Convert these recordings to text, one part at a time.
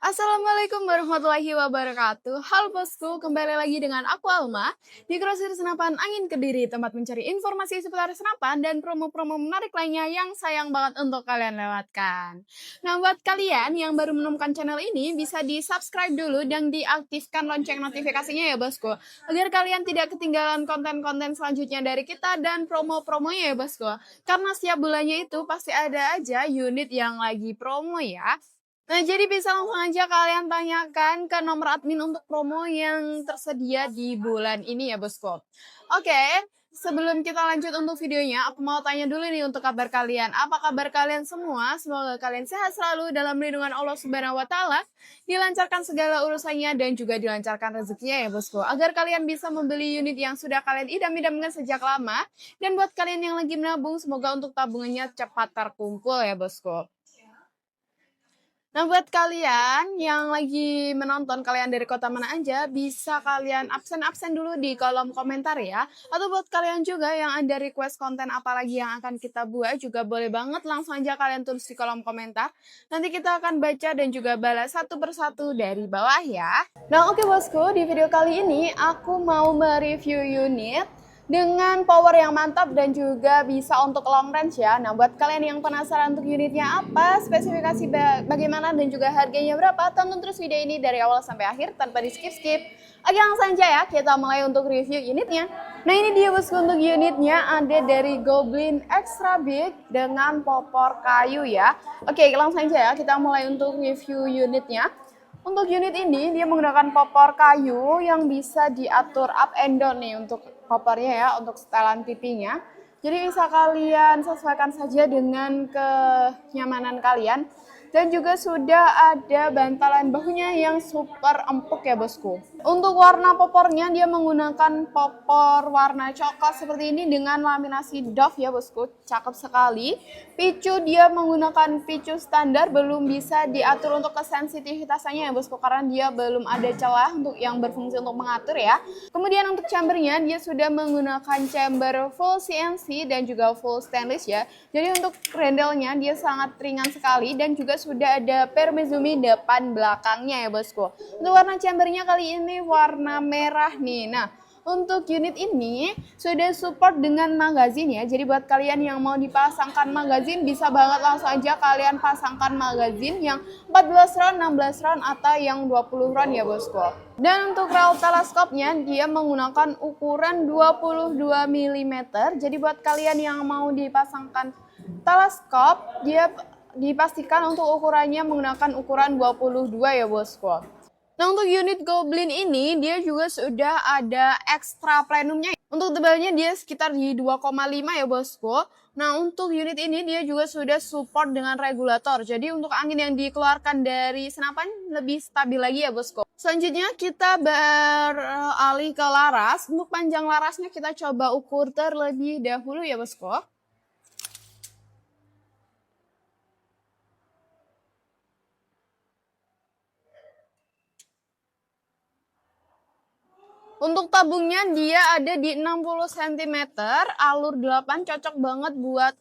Assalamualaikum warahmatullahi wabarakatuh. Halo bosku, kembali lagi dengan aku Alma di Grosir Senapan Angin Kediri, tempat mencari informasi seputar senapan dan promo-promo menarik lainnya yang sayang banget untuk kalian lewatkan. Nah, buat kalian yang baru menemukan channel ini, bisa di-subscribe dulu dan diaktifkan lonceng notifikasinya ya bosku, agar kalian tidak ketinggalan konten-konten selanjutnya dari kita dan promo-promonya ya bosku. Karena setiap bulannya itu pasti ada aja unit yang lagi promo ya. Nah, jadi bisa langsung aja kalian tanyakan ke nomor admin untuk promo yang tersedia di bulan ini ya bosku. Oke, sebelum kita lanjut untuk videonya, aku mau tanya dulu nih untuk kabar kalian. Apa kabar kalian semua? Semoga kalian sehat selalu dalam lindungan Allah Subhanahu wa Ta'ala, dilancarkan segala urusannya dan juga dilancarkan rezekinya ya bosku. Agar kalian bisa membeli unit yang sudah kalian idam-idamkan sejak lama. Dan buat kalian yang lagi menabung, semoga untuk tabungannya cepat terkumpul ya bosku. Nah, buat kalian yang lagi menonton, kalian dari kota mana aja, bisa kalian absen dulu di kolom komentar ya. Atau buat kalian juga yang ada request konten apa lagi yang akan kita buat, juga boleh banget langsung aja kalian tulis di kolom komentar. Nanti kita akan baca dan juga balas satu persatu dari bawah ya. Nah, oke bosku, di video kali ini aku mau mereview unit dengan power yang mantap dan juga bisa untuk long range ya. Nah, buat kalian yang penasaran untuk unitnya apa, spesifikasi bagaimana dan juga harganya berapa, tonton terus video ini dari awal sampai akhir tanpa di skip-skip. Oke, langsung aja ya, kita mulai untuk review unitnya. Nah, ini dia bosku untuk unitnya, ada dari Goblin Extra Big dengan popor kayu ya. Oke, langsung aja ya, kita mulai untuk review unitnya. Untuk unit ini dia menggunakan popor kayu yang bisa diatur up and down nih untuk popornya ya, untuk setelan pipinya. Jadi bisa kalian sesuaikan saja dengan kenyamanan kalian. Dan juga sudah ada bantalan bahunya yang super empuk ya bosku. Untuk warna popornya dia menggunakan popor warna coklat seperti ini dengan laminasi doff ya bosku. Cakep sekali. Picu dia menggunakan picu standar, belum bisa diatur untuk kesensitivitasnya ya bosku, karena dia belum ada celah untuk yang berfungsi untuk mengatur ya. Kemudian untuk chambernya dia sudah menggunakan chamber full CNC dan juga full stainless ya. Jadi untuk grendelnya dia sangat ringan sekali dan juga sudah ada permezumi depan belakangnya ya bosku. Untuk warna chambernya kali ini warna merah nih. Nah, untuk unit ini sudah support dengan magazin ya. Jadi buat kalian yang mau dipasangkan magazin, bisa banget langsung aja kalian pasangkan magazin yang 14 round, 16 round atau yang 20 round ya bosku. Dan untuk rel teleskopnya dia menggunakan ukuran 22 mm. Jadi buat kalian yang mau dipasangkan teleskop, dia dipastikan untuk ukurannya menggunakan ukuran 22 ya bosku. Nah, untuk unit Goblin ini dia juga sudah ada extra plenumnya. Untuk tebalnya dia sekitar di 2,5 ya bosku. Nah, untuk unit ini dia juga sudah support dengan regulator. Jadi untuk angin yang dikeluarkan dari senapan lebih stabil lagi ya bosku. Selanjutnya kita beralih ke laras. Untuk panjang larasnya kita coba ukur terlebih dahulu ya bosku. Untuk tabungnya dia ada di 60 cm, alur 8, cocok banget buat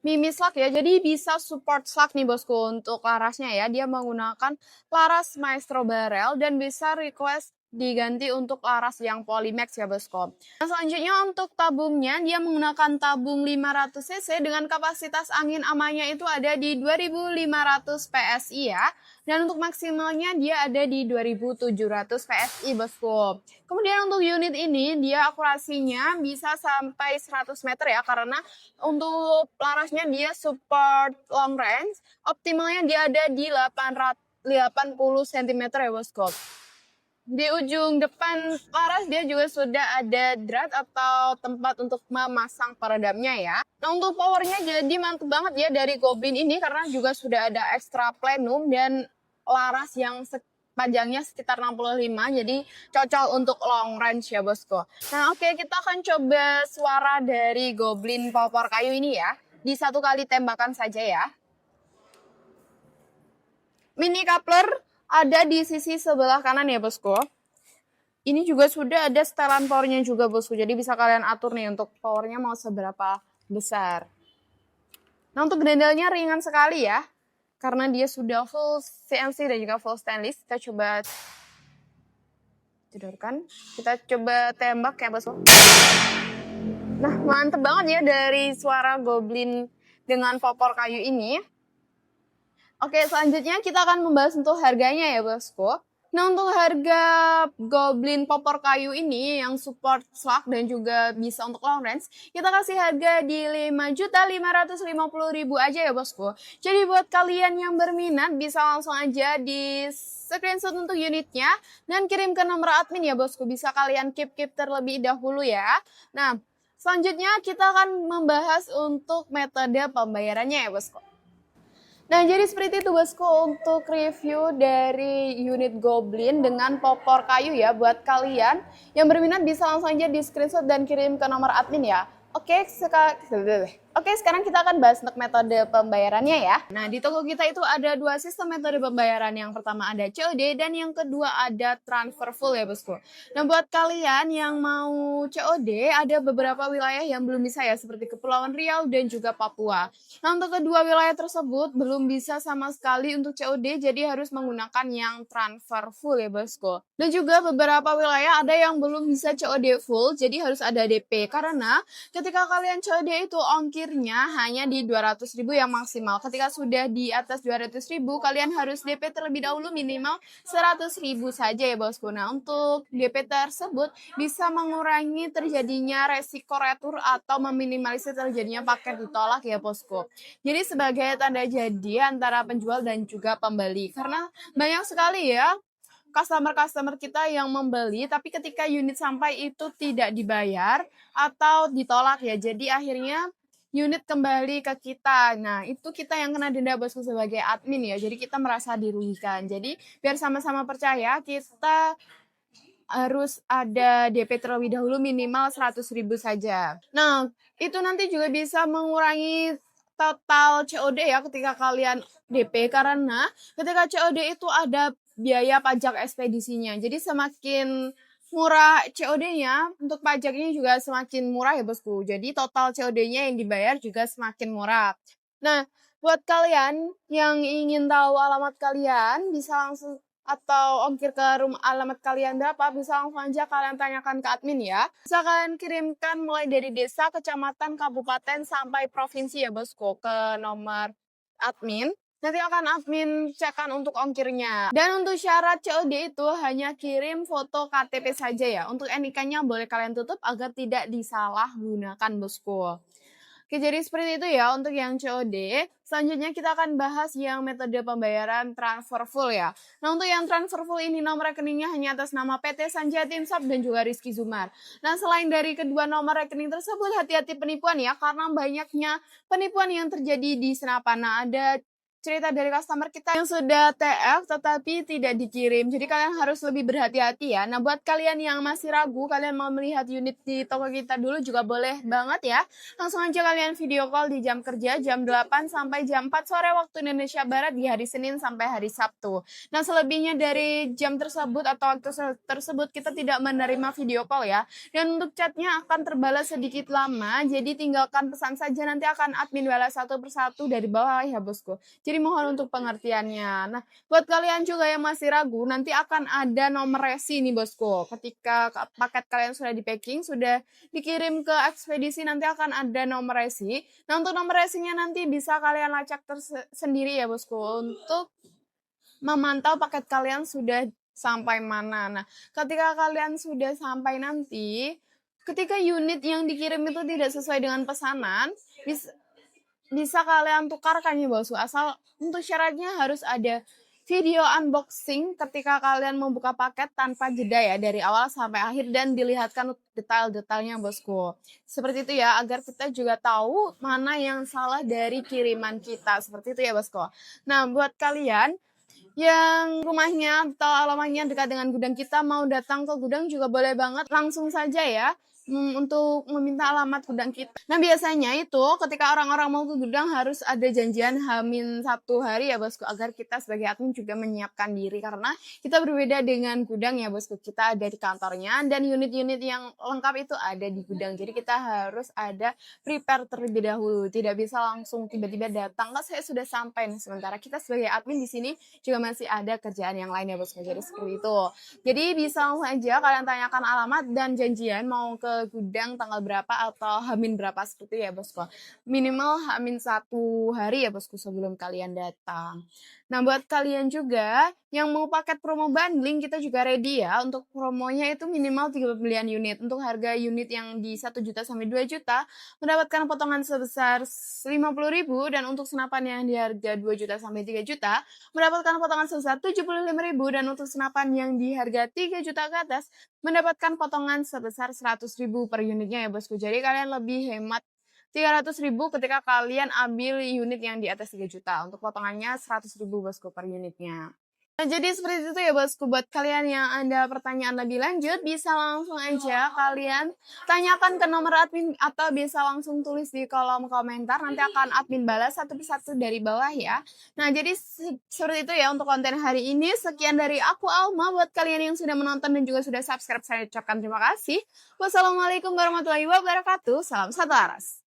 mimi slug ya. Jadi bisa support slug nih bosku untuk larasnya ya. Dia menggunakan laras Maestro Barrel dan bisa request diganti untuk laras yang Polymax ya bosku. Nah, selanjutnya untuk tabungnya dia menggunakan tabung 500 cc dengan kapasitas angin amannya itu ada di 2500 PSI ya. Dan untuk maksimalnya dia ada di 2700 PSI bosku. Kemudian untuk unit ini dia akurasinya bisa sampai 100 meter ya, karena untuk larasnya dia support long range. Optimalnya dia ada di 80 cm ya bosku. Di ujung depan laras dia juga sudah ada drat atau tempat untuk memasang peredamnya ya. Nah, untuk powernya jadi mantep banget ya dari Goblin ini, karena juga sudah ada extra plenum dan laras yang panjangnya sekitar 65, jadi cocok untuk long range ya bosku. Nah, oke, kita akan coba suara dari Goblin popor kayu ini ya, di satu kali tembakan saja ya. Mini coupler ada di sisi sebelah kanan ya bosku. Ini juga sudah ada setelan powernya juga bosku, jadi bisa kalian atur nih untuk powernya mau seberapa besar. Nah, untuk grendelnya ringan sekali ya. karena dia sudah full CNC dan juga full stainless. Kita coba tidurkan, kita coba tembak ya bosku. Nah, mantep banget ya dari suara goblin dengan popor kayu ini. Oke, selanjutnya kita akan membahas untuk harganya ya bosku. Nah, untuk harga goblin popor kayu ini yang support slug dan juga bisa untuk long range, kita kasih harga di 5.550.000 aja ya bosku. Jadi buat kalian yang berminat bisa langsung aja di screenshot untuk unitnya dan kirim ke nomor admin ya bosku. Bisa kalian keep terlebih dahulu ya. Nah, selanjutnya kita akan membahas untuk metode pembayarannya ya bosku. Nah, jadi seperti itu bosku untuk review dari unit Goblin dengan popor kayu ya. Buat kalian yang berminat bisa langsung aja di screenshot dan kirim ke nomor admin ya. Oke, sekarang kita akan bahas untuk metode pembayarannya ya. Nah, di toko kita itu ada dua sistem metode pembayaran. Yang pertama ada COD dan yang kedua ada transfer full ya bosku. Nah, buat kalian yang mau COD, ada beberapa wilayah yang belum bisa ya, seperti Kepulauan Riau dan juga Papua. Nah, untuk kedua wilayah tersebut belum bisa sama sekali untuk COD, jadi harus menggunakan yang transfer full ya bosku. Dan juga beberapa wilayah ada yang belum bisa COD full, jadi harus ada DP. Karena ketika kalian COD itu ongkirnya hanya di 200.000 yang maksimal. Ketika sudah di atas 200.000, kalian harus DP terlebih dahulu minimal 100.000 saja ya bosku. Nah, untuk DP tersebut bisa mengurangi terjadinya resiko retur atau meminimalisir terjadinya paket ditolak ya bosku. Jadi sebagai tanda jadi antara penjual dan juga pembeli. Karena banyak sekali ya customer kita yang membeli tapi ketika unit sampai itu tidak dibayar atau ditolak ya. Jadi akhirnya unit kembali ke kita. Nah, itu kita yang kena denda bosku sebagai admin ya. Jadi kita merasa dirugikan. Jadi biar sama-sama percaya kita harus ada DP terlebih dahulu minimal 100.000 saja. Nah, itu nanti juga bisa mengurangi total COD ya ketika kalian DP karena ketika COD itu ada biaya pajak ekspedisinya. Jadi semakin murah COD-nya, untuk pajaknya juga semakin murah ya bosku. Jadi total COD-nya yang dibayar juga semakin murah. Nah, buat kalian yang ingin tahu alamat kalian bisa langsung atau ongkir ke rumah alamat kalian berapa, bisa langsung aja kalian tanyakan ke admin ya. Bisa kalian kirimkan mulai dari desa, kecamatan, kabupaten, sampai provinsi ya bosku ke nomor admin. Nanti akan admin cekan untuk ongkirnya. Dan untuk syarat COD itu hanya kirim foto KTP saja ya. Untuk NIK-nya boleh kalian tutup agar tidak disalahgunakan bosku. Oke, jadi seperti itu ya untuk yang COD. Selanjutnya kita akan bahas yang metode pembayaran transfer full ya. Nah, untuk yang transfer full ini nomor rekeningnya hanya atas nama PT Sanjaya Timsap dan juga Rizky Zumar. Nah, selain dari kedua nomor rekening tersebut, hati-hati penipuan ya, karena banyaknya penipuan yang terjadi di Senapan. Nah, ada cerita dari customer kita yang sudah TF tetapi tidak dikirim. Jadi kalian harus lebih berhati-hati ya. Nah, buat kalian yang masih ragu, kalian mau melihat unit di toko kita dulu juga boleh banget ya. Langsung aja kalian video call di jam kerja jam 8 sampai jam 4 sore waktu Indonesia Barat di hari Senin sampai hari Sabtu. Nah, selebihnya dari jam tersebut atau waktu tersebut kita tidak menerima video call ya. Dan untuk chatnya akan terbalas sedikit lama, jadi tinggalkan pesan saja, nanti akan admin balas satu persatu dari bawah ya bosku. Jadi mohon untuk pengertiannya. Nah, buat kalian juga yang masih ragu, nanti akan ada nomor resi nih bosku. Ketika paket kalian sudah di packing, sudah dikirim ke ekspedisi, nanti akan ada nomor resi. Nah, untuk nomor resinya nanti bisa kalian lacak sendiri ya bosku untuk memantau paket kalian sudah sampai mana. Nah, ketika kalian sudah sampai nanti, ketika unit yang dikirim itu tidak sesuai dengan pesanan, bisa kalian tukarkan ya bosku. Asal untuk syaratnya harus ada video unboxing ketika kalian membuka paket tanpa jeda ya dari awal sampai akhir dan dilihatkan detail-detailnya bosku. Seperti itu ya agar kita juga tahu mana yang salah dari kiriman kita. Seperti itu ya bosku. Nah, buat kalian yang rumahnya atau alamatnya dekat dengan gudang kita mau datang ke gudang juga boleh banget langsung saja ya. Untuk meminta alamat gudang kita. Nah, biasanya itu ketika orang-orang mau ke gudang harus ada janjian H-1 hari ya Bosku, agar kita sebagai admin juga menyiapkan diri karena kita berbeda dengan gudang ya Bosku. Kita ada di kantornya dan unit-unit yang lengkap itu ada di gudang. Jadi kita harus ada prepare terlebih dahulu. Tidak bisa langsung tiba-tiba datang, "Kak, saya sudah sampai nih." Sementara kita sebagai admin di sini juga masih ada kerjaan yang lain ya Bosku. Jadi seperti itu. Jadi bisa langsung aja kalian tanyakan alamat dan janjian mau ke gudang tanggal berapa atau Hamin berapa seperti ya Bosku. Minimal H-1 hari ya Bosku sebelum kalian datang. Nah, buat kalian juga yang mau paket promo bundling, kita juga ready ya. Untuk promonya itu minimal 3 pembelian unit. Untuk harga unit yang di 1 juta sampai 2 juta, mendapatkan potongan sebesar 50.000 dan untuk senapan yang di harga 2 juta sampai 3 juta, mendapatkan potongan sebesar 75.000 dan untuk senapan yang di harga 3 juta ke atas, mendapatkan potongan sebesar 100.000 per unitnya ya Bosku. Jadi kalian lebih hemat 300.000 ketika kalian ambil unit yang di atas 3 juta. Untuk potongannya 100.000 Bosku per unitnya. Nah, jadi seperti itu ya Bosku. Buat kalian yang ada pertanyaan lebih lanjut, bisa langsung aja kalian tanyakan ke nomor admin atau bisa langsung tulis di kolom komentar. Nanti akan admin balas satu persatu dari bawah ya. Nah, jadi seperti itu ya untuk konten hari ini. Sekian dari aku Alma. Buat kalian yang sudah menonton dan juga sudah subscribe, saya ucapkan terima kasih. Wassalamualaikum warahmatullahi wabarakatuh. Salam satu aras.